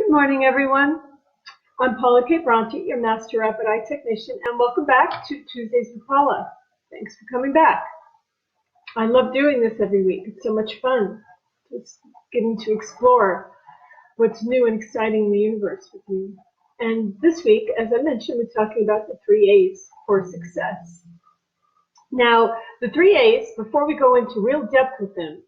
Good morning, everyone. I'm Paula K Bronte, your Master Rapid Eye Technician, and welcome back to Tuesdays with Paula. Thanks for coming back. I love doing this every week. It's so much fun. It's getting to explore what's new and exciting in the universe with you. And this week, as I mentioned, we're talking about the 3 A's for success. Now, the 3 A's, before we go into real depth with them,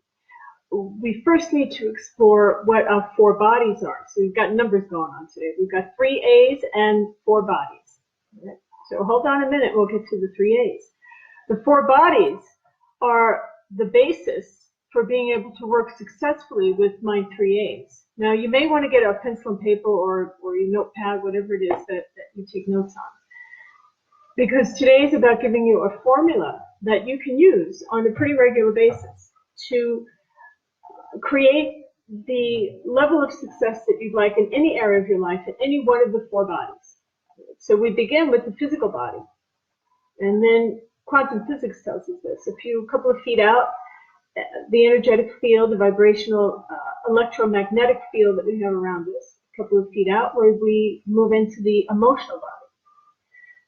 we first need to explore what our 4 bodies are. So we've got numbers going on today. We've got 3 A's and 4 bodies. Right? So hold on a minute, we'll get to the 3 A's. The 4 bodies are the basis for being able to work successfully with my 3 A's. Now you may want to get a pencil and paper or your notepad, whatever it is that you take notes on. Because today is about giving you a formula that you can use on a pretty regular basis to create the level of success that you'd like in any area of your life, in any one of the 4 bodies. So we begin with the physical body. And then quantum physics tells us this. A couple of feet out, the energetic field, the vibrational electromagnetic field that we have around us. A couple of feet out, where we move into the emotional body.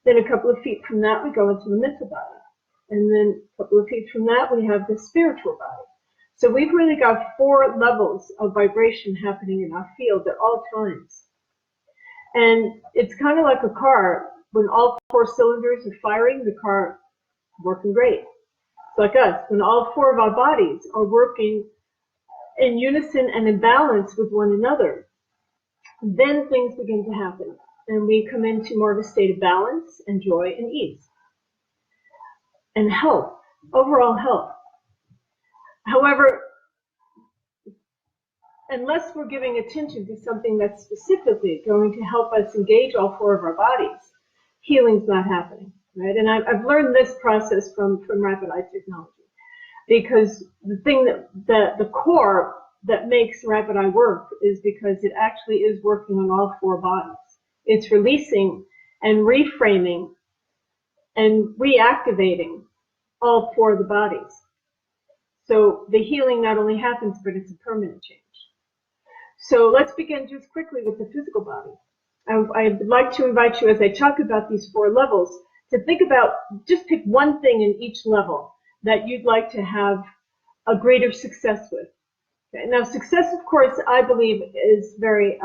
Then a couple of feet from that, we go into the mental body. And then a couple of feet from that, we have the spiritual body. So we've really got 4 levels of vibration happening in our field at all times. And it's kind of like a car. When all 4 cylinders are firing, the car is working great. It's like us. When all 4 of our bodies are working in unison and in balance with one another, then things begin to happen. And we come into more of a state of balance and joy and ease. And health, overall health. However, unless we're giving attention to something that's specifically going to help us engage all 4 of our bodies, healing's not happening, right? And I've learned this process from Rapid Eye Technology, because the thing the core that makes Rapid Eye work is because it actually is working on all 4 bodies. It's releasing and reframing and reactivating all 4 of the bodies. So the healing not only happens, but it's a permanent change. So let's begin just quickly with the physical body. I'd like to invite you, as I talk about these 4 levels, to think about, just pick one thing in each level that you'd like to have a greater success with. Okay? Now, success, of course, I believe is very,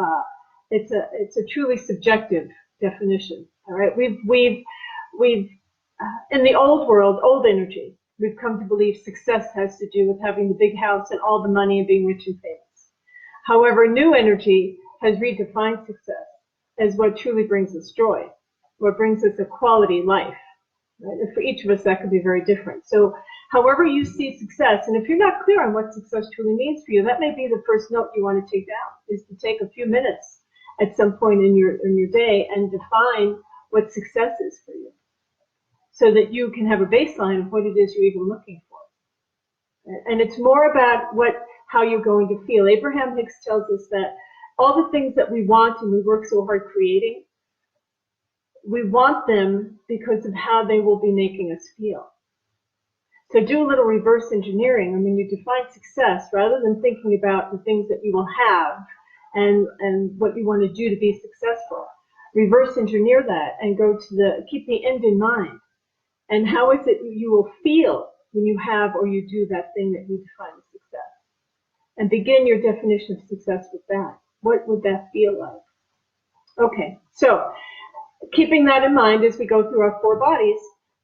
it's a truly subjective definition. All right, we've in the old world, old energy, we've come to believe success has to do with having the big house and all the money and being rich and famous. However, new energy has redefined success as what truly brings us joy, what brings us a quality life. Right? And for each of us, that could be very different. So however you see success, and if you're not clear on what success truly means for you, that may be the first note you want to take down, is to take a few minutes at some point in your day and define what success is for you, so that you can have a baseline of what it is you're even looking for. And it's more about how you're going to feel. Abraham Hicks tells us that all the things that we want and we work so hard creating, we want them because of how they will be making us feel. So do a little reverse engineering. I mean, you define success rather than thinking about the things that you will have and what you want to do to be successful. Reverse engineer that and keep the end in mind. And how is it you will feel when you have or you do that thing that you define as success? And begin your definition of success with that. What would that feel like? Okay, so keeping that in mind as we go through our 4 bodies,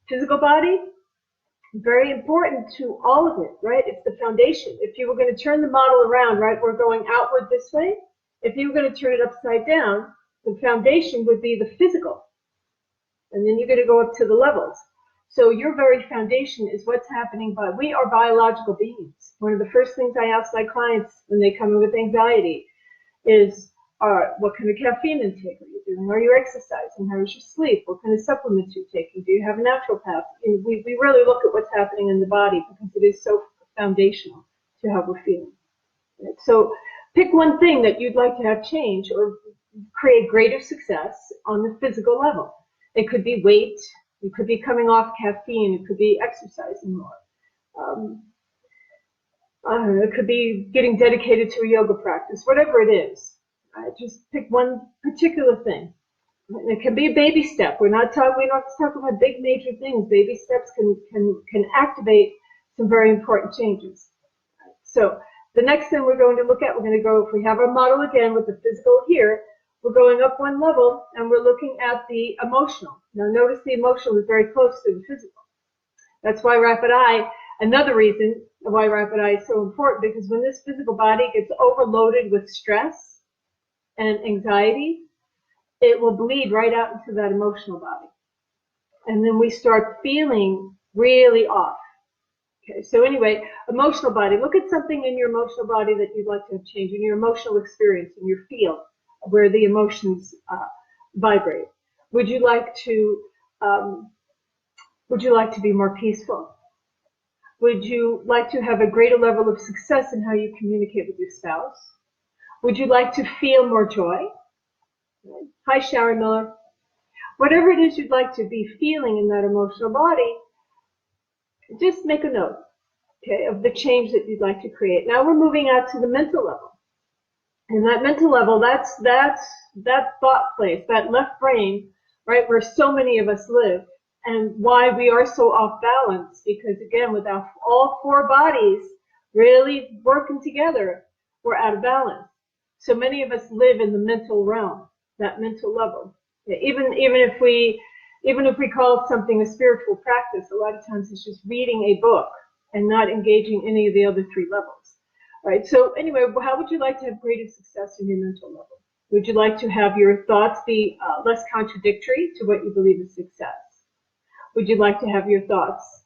physical body, very important to all of it, right? It's the foundation. If you were going to turn the model around, right, we're going outward this way. If you were going to turn it upside down, the foundation would be the physical. And then you're going to go up to the levels. So your very foundation is what's happening. We are biological beings. One of the first things I ask my clients when they come in with anxiety is, what kind of caffeine intake are you doing? Are you exercising? How is your sleep? What kind of supplements are you taking? Do you have a naturopath? And we really look at what's happening in the body because it is so foundational to how we're feeling. Right? So pick one thing that you'd like to have change or create greater success on the physical level. It could be weight. It could be coming off caffeine. It could be exercising more. It could be getting dedicated to a yoga practice, whatever it is. Just pick one particular thing. It can be a baby step. We don't have to talk about big major things. Baby steps can activate some very important changes. So the next thing we're going to look at, we're going to go, if we have our model again with the physical here, we're going up one level and we're looking at the emotional. Now notice the emotional is very close to the physical. That's why rapid eye, another reason why rapid eye is so important, because when this physical body gets overloaded with stress and anxiety, it will bleed right out into that emotional body. And then we start feeling really off. Okay, so anyway, emotional body. Look at something in your emotional body that you'd like to have change, in your emotional experience, in your field, where the emotions vibrate. Would you like to be more peaceful? Would you like to have a greater level of success in how you communicate with your spouse? Would you like to feel more joy? Hi, Shower Miller. Whatever it is you'd like to be feeling in that emotional body, just make a note, okay, of the change that you'd like to create. Now we're moving out to the mental level. And that mental level, that's that thought place, that left brain, right, where so many of us live, and why we are so off balance, because again, without all four bodies really working together, we're out of balance. So many of us live in the mental realm, that mental level. Even if we call something a spiritual practice, a lot of times it's just reading a book and not engaging any of the other three levels. All right. So anyway, how would you like to have greater success in your mental level? Would you like to have your thoughts be less contradictory to what you believe is success? Would you like to have your thoughts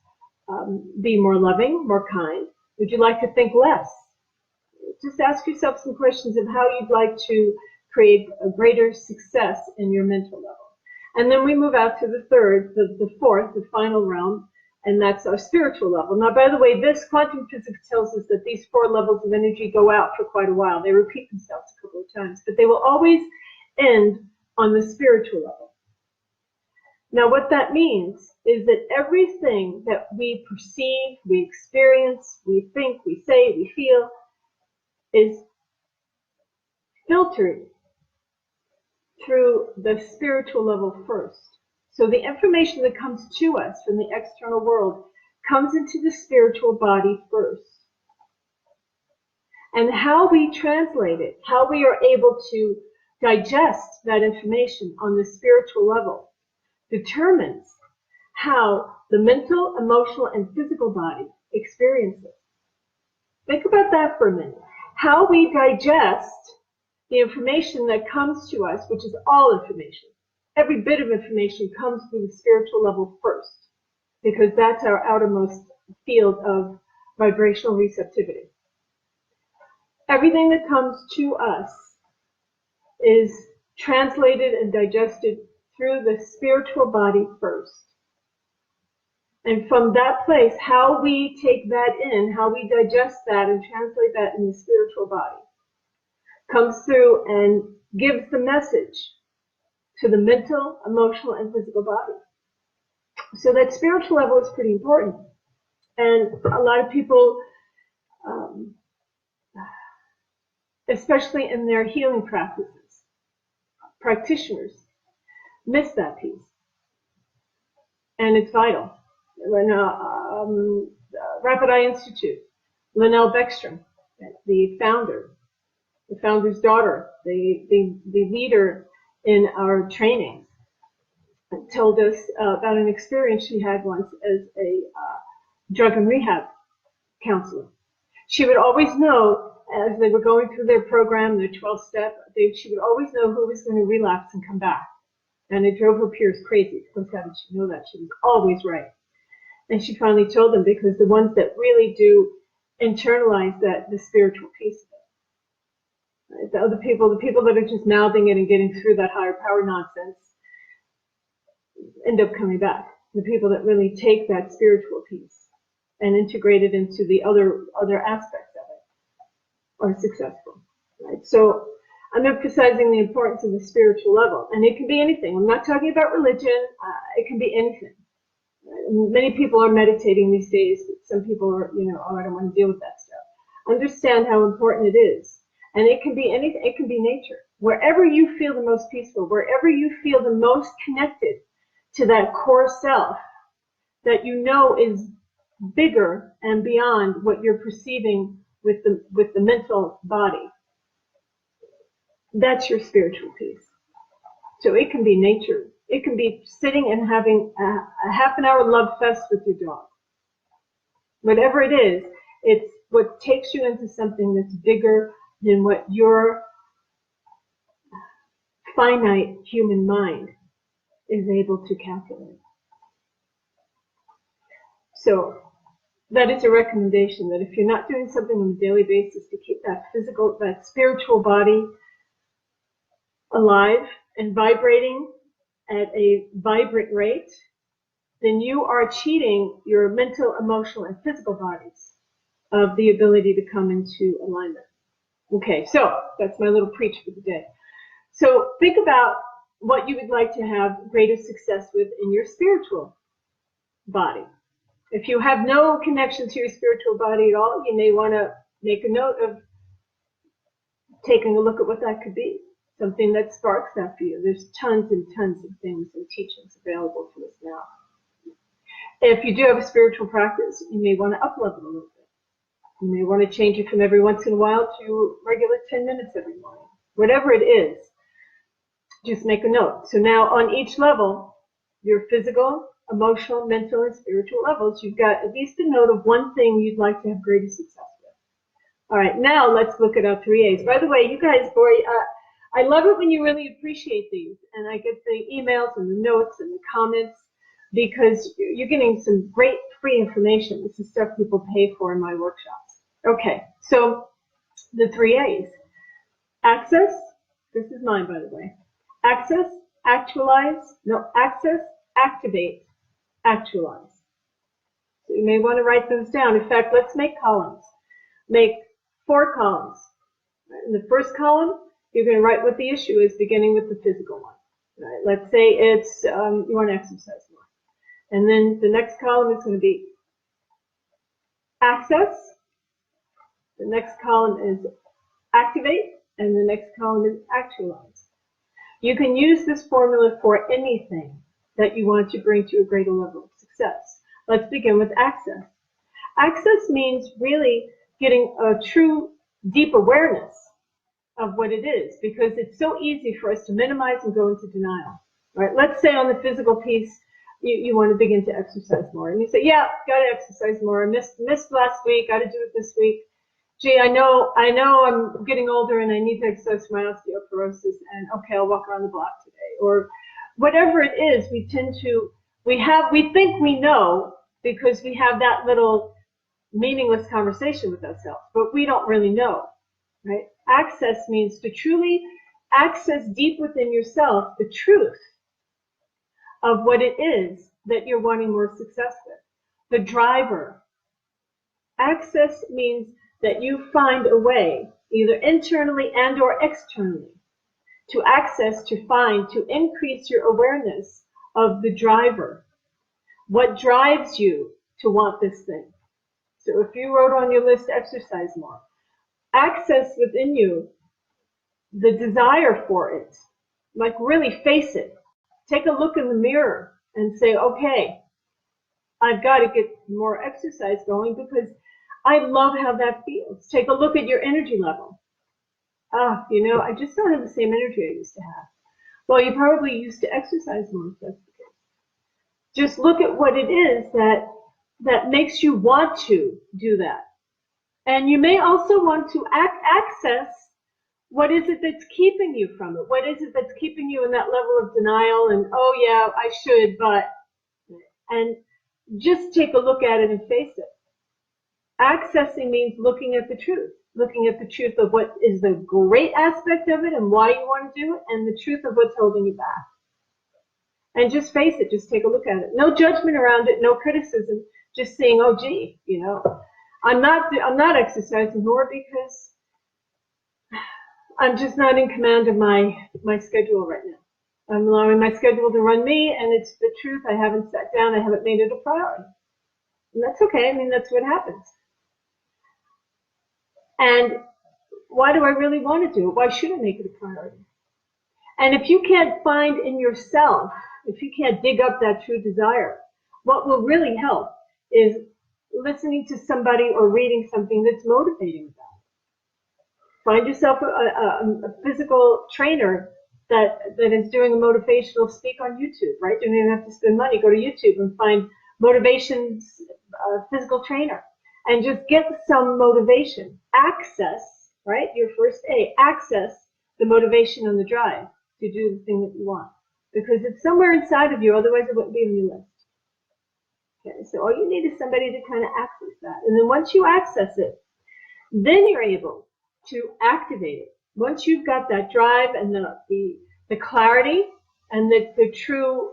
be more loving, more kind? Would you like to think less? Just ask yourself some questions of how you'd like to create a greater success in your mental level. And then we move out to the third, the fourth, the final realm, and that's our spiritual level. Now, by the way, this quantum physics tells us that these four levels of energy go out for quite a while. They repeat themselves a couple of times, but they will always end on the spiritual level. Now, what that means is that everything that we perceive, we experience, we think, we say, we feel, is filtered through the spiritual level first. So the information that comes to us from the external world comes into the spiritual body first. And how we translate it, how we are able to digest that information on the spiritual level, determines how the mental, emotional, and physical body experience it. Think about that for a minute. How we digest the information that comes to us, which is all information. Every bit of information comes through the spiritual level first, because that's our outermost field of vibrational receptivity. Everything that comes to us is translated and digested through the spiritual body first. And from that place, how we take that in, how we digest that and translate that in the spiritual body, comes through and gives the message to the mental, emotional, and physical body. So that spiritual level is pretty important. And a lot of people, especially in their healing practices, practitioners, miss that piece. And it's vital. When Rapid Eye Institute, Linnell Beckstrom, the founder's daughter, the leader in our training, told us about an experience she had once as a drug and rehab counselor. She would always know, as they were going through their program, their 12-step, she would always know who was going to relapse and come back. And it drove her peers crazy, because how did she know that? She was always right. And she finally told them, because the ones that really do internalize that, the spiritual piece of it. Right? The other people, the people that are just mouthing it and getting through that higher power nonsense, end up coming back. The people that really take that spiritual piece and integrate it into the other aspects of it are successful. Right? So I'm emphasizing the importance of the spiritual level, and it can be anything. I'm not talking about religion. It can be anything. Right? Many people are meditating these days, but some people are, oh, I don't want to deal with that stuff. Understand how important it is, and it can be anything. It can be nature. wherever you feel the most peaceful, wherever you feel the most connected to that core self that you know is bigger and beyond what you're perceiving with the mental body. That's your spiritual peace. So it can be nature. It can be sitting and having a half an hour love fest with your dog. Whatever it is, it's what takes you into something that's bigger than what your finite human mind is able to calculate. So that is a recommendation, that if you're not doing something on a daily basis to keep that physical, that spiritual body alive and vibrating at a vibrant rate, then you are cheating your mental, emotional, and physical bodies of the ability to come into alignment. Okay, so that's my little preach for the day. So think about what you would like to have greater success with in your spiritual body. If you have no connection to your spiritual body at all, you may want to make a note of taking a look at what that could be. Something that sparks that for you. There's tons and tons of things and teachings available to us now. If you do have a spiritual practice, you may want to up-level a little bit. You may want to change it from every once in a while to regular 10 minutes every morning. Whatever it is, just make a note. So now on each level, your physical, emotional, mental, and spiritual levels, you've got at least a note of one thing you'd like to have greater success with. All right, now let's look at our 3As. By the way, you guys, boy, I love it when you really appreciate these, and I get the emails and the notes and the comments, because you're getting some great free information. This is stuff people pay for in my workshops. Okay, so the 3As. Access, this is mine, by the way. Access, actualize, access, activate, actualize. So you may want to write those down. In fact, let's make columns. Make 4 columns. In the first column, you're going to write what the issue is, beginning with the physical one. Right? Let's say it's you want to exercise more. And then the next column is going to be access. The next column is activate. And the next column is actualize. You can use this formula for anything that you want to bring to a greater level of success. Let's begin with access. Access means really getting a true deep awareness of what it is, because it's so easy for us to minimize and go into denial. Right? Let's say on the physical piece, you want to begin to exercise more, and you say, yeah, got to exercise more. I missed last week, got to do it this week. Gee, I know I'm getting older and I need to exercise for my osteoporosis, and okay, I'll walk around the block today. Or whatever it is, we think we know, because we have that little meaningless conversation with ourselves, but we don't really know, right? Access means to truly access deep within yourself the truth of what it is that you're wanting more success with, the driver. Access means that you find a way, either internally and or externally, to access, to increase your awareness of the driver. What drives you to want this thing? So if you wrote on your list, exercise more, access within you the desire for it. Like, really face it. Take a look in the mirror and say, okay, I've got to get more exercise going because I love how that feels. Take a look at your energy level. I just don't have the same energy I used to have. Well, you probably used to exercise more, if that's the case. Just look at what it is that makes you want to do that. And you may also want to access what is it that's keeping you from it. What is it that's keeping you in that level of denial and, oh yeah, I should, but, and just take a look at it and face it. Accessing means looking at the truth of what is the great aspect of it and why you want to do it, and the truth of what's holding you back. And just face it, just take a look at it. No judgment around it, no criticism, just saying, oh gee, I'm not exercising more because I'm just not in command of my schedule right now. I'm allowing my schedule to run me, and it's the truth. I haven't sat down, I haven't made it a priority. And that's okay, that's what happens. And why do I really want to do it? Why should I make it a priority? And if you can't find in yourself, if you can't dig up that true desire, what will really help is listening to somebody or reading something that's motivating about it. Find yourself a physical trainer that is doing a motivational speak on YouTube, right? You don't even have to spend money. Go to YouTube and find motivation physical trainer and just get some motivation. Access, right? Your first A, access the motivation and the drive to do the thing that you want. Because it's somewhere inside of you, otherwise it wouldn't be on your list. Okay, so all you need is somebody to kind of access that. And then once you access it, then you're able to activate it. Once you've got that drive and the clarity and the true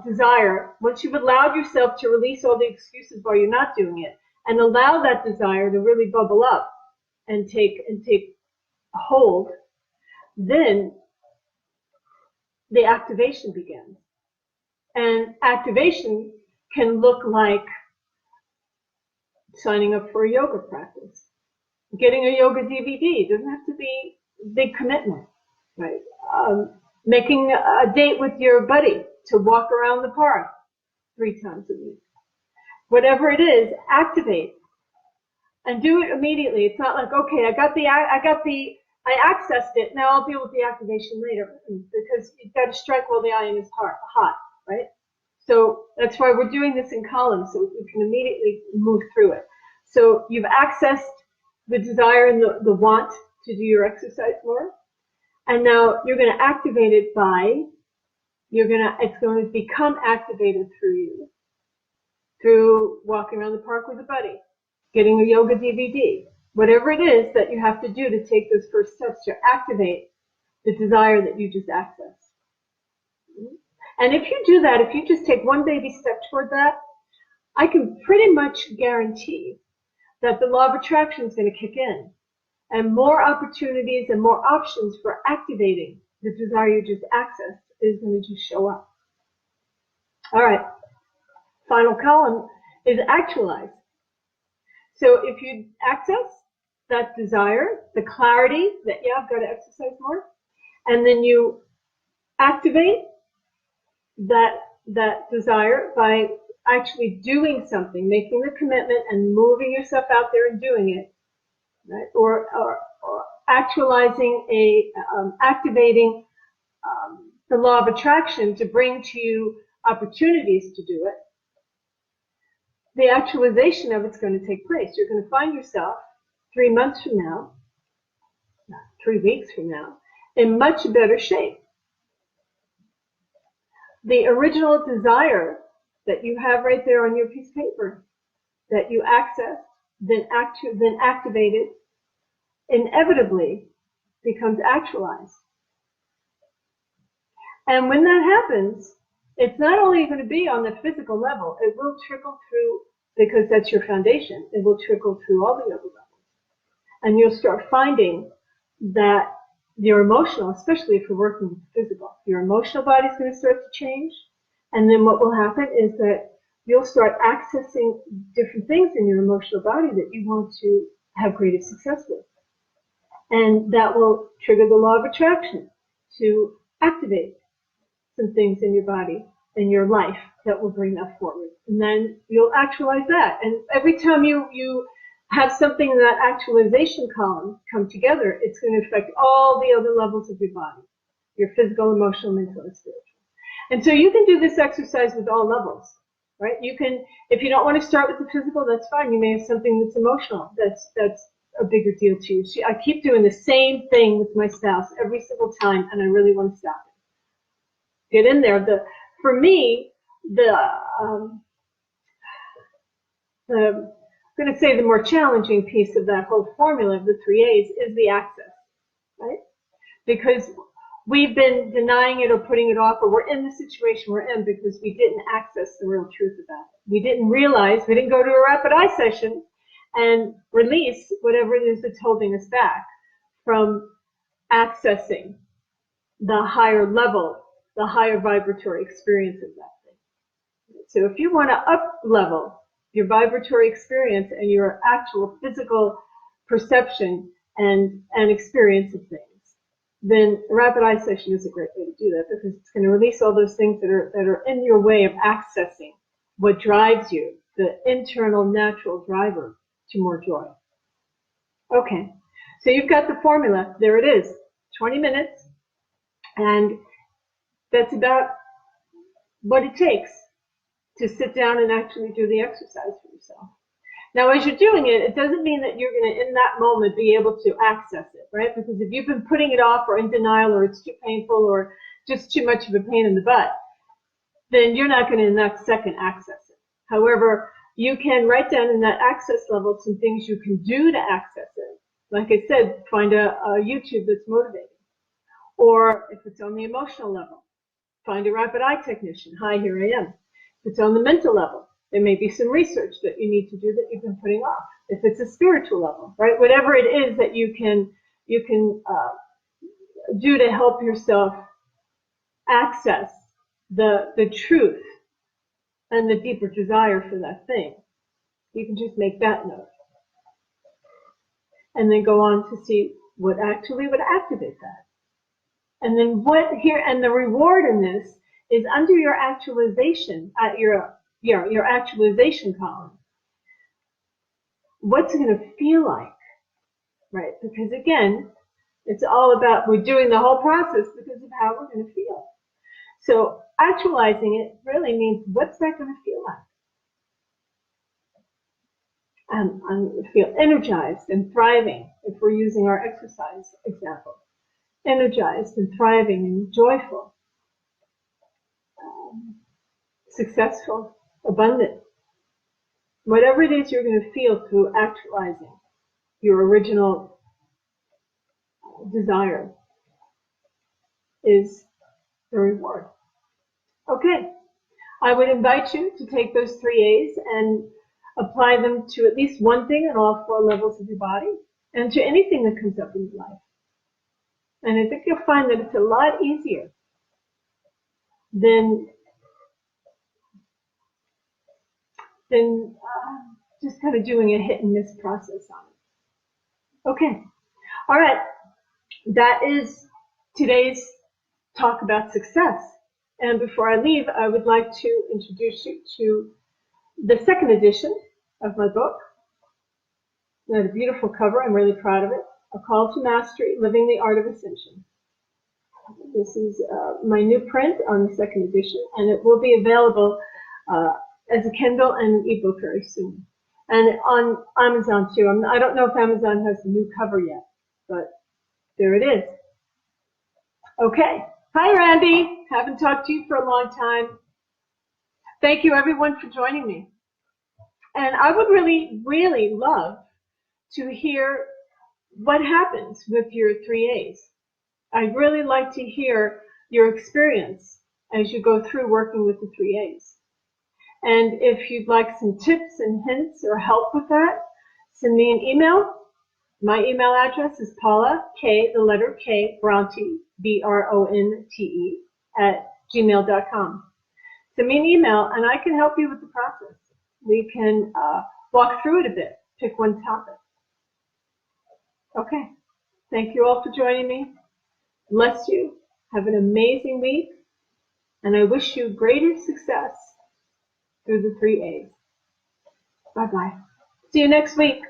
desire, once you've allowed yourself to release all the excuses why you're not doing it, and allow that desire to really bubble up and take hold, then the activation begins. And activation can look like signing up for a yoga practice, getting a yoga DVD. It doesn't have to be a big commitment, right? Making a date with your buddy to walk around the park 3 times a week. Whatever it is, activate and do it immediately. It's not like, okay, I accessed it. Now I'll deal with the activation later, because you've got to strike while the iron is hot, right? So that's why we're doing this in columns, so we can immediately move through it. So you've accessed the desire and the want to do your exercise more, and now you're going to activate it by it's going to become activated through you, through walking around the park with a buddy, getting a yoga DVD, whatever it is that you have to do to take those first steps to activate the desire that you just accessed. And if you do that, if you just take one baby step toward that, I can pretty much guarantee that the law of attraction is going to kick in, and more opportunities and more options for activating the desire you just accessed is going to just show up. All right, final column is actualize. So if you access that desire, the clarity that, yeah, I've got to exercise more, and then you activate that desire by actually doing something, making the commitment and moving yourself out there and doing it, right? Or actualizing activating the law of attraction to bring to you opportunities to do it. The actualization of it's going to take place. You're going to find yourself 3 months from now, 3 weeks from now, in much better shape. The original desire that you have right there on your piece of paper that you access, then activated, inevitably becomes actualized. And when that happens, it's not only going to be on the physical level, it will trickle through, because that's your foundation, it will trickle through all the other levels. And you'll start finding that your emotional, especially if you're working with the physical, your emotional body is going to start to change. And then what will happen is that you'll start accessing different things in your emotional body that you want to have greater success with. And that will trigger the law of attraction to activate some things in your body, in your life, that will bring that forward. And then you'll actualize that. And every time you have something in that actualization column come together, it's going to affect all the other levels of your body, your physical, emotional, mental, and spiritual. And so you can do this exercise with all levels, right? You can, if you don't want to start with the physical, that's fine. You may have something that's emotional, that's a bigger deal to you. I keep doing the same thing with my spouse every single time, and I really want to stop it. Get in there. For me, I'm going to say the more challenging piece of that whole formula of the 3 A's is the access, right? Because we've been denying it or putting it off, or we're in the situation we're in because we didn't access the real truth about it. We didn't realize, we didn't go to a rapid eye session and release whatever it is that's holding us back from accessing the higher level, the higher vibratory experience of that thing. So if you want to up-level your vibratory experience and your actual physical perception and experience of things, then a rapid eye session is a great way to do that, because it's going to release all those things that are in your way of accessing what drives you, the internal natural driver to more joy. Okay, so you've got the formula. There it is, 20 minutes, and that's about what it takes to sit down and actually do the exercise for yourself. Now, as you're doing it, it doesn't mean that you're going to, in that moment, be able to access it, right? Because if you've been putting it off or in denial, or it's too painful, or just too much of a pain in the butt, then you're not going to in that second access it. However, you can write down in that access level some things you can do to access it. Like I said, find a YouTube that's motivating. Or if it's on the emotional level, find a rapid eye technician. Hi, here I am. If it's on the mental level, there may be some research that you need to do that you've been putting off. If it's a spiritual level, right? Whatever it is that you can do to help yourself access the truth and the deeper desire for that thing, you can just make that note. And then go on to see what actually would activate that. And then what here, and the reward in this is under your actualization, your actualization column. What's it going to feel like, right? Because again, it's all about, we're doing the whole process because of how we're going to feel. So actualizing it really means, what's that going to feel like? I'm going to feel energized and thriving, if we're using our exercise example. Energized and thriving and joyful, successful, abundant. Whatever it is you're going to feel through actualizing your original desire is the reward. Okay, I would invite you to take those 3 A's and apply them to at least one thing in all 4 levels of your body, and to anything that comes up in your life. And I think you'll find that it's a lot easier than just kind of doing a hit and miss process on it. Okay, all right, that is today's talk about success. And before I leave, I would like to introduce you to the 2nd edition of my book. It has a beautiful cover. I'm really proud of it. A Call to Mastery, Living the Art of Ascension. This is my new print on the 2nd edition, and it will be available as a Kindle and an ebook very soon. And on Amazon too. I don't know if Amazon has the new cover yet, but there it is. Okay. Hi, Randy. Haven't talked to you for a long time. Thank you, everyone, for joining me. And I would really, really love to hear what happens with your 3 A's. I'd really like to hear your experience as you go through working with the 3 A's. And if you'd like some tips and hints or help with that, send me an email. My email address is Paula K, the letter K, Bronte, B-R-O-N-T-E, @gmail.com. Send me an email and I can help you with the process. We can walk through it a bit, pick one topic. Okay. Thank you all for joining me. Bless you. Have an amazing week. And I wish you greater success through the 3 A's. Bye-bye. See you next week.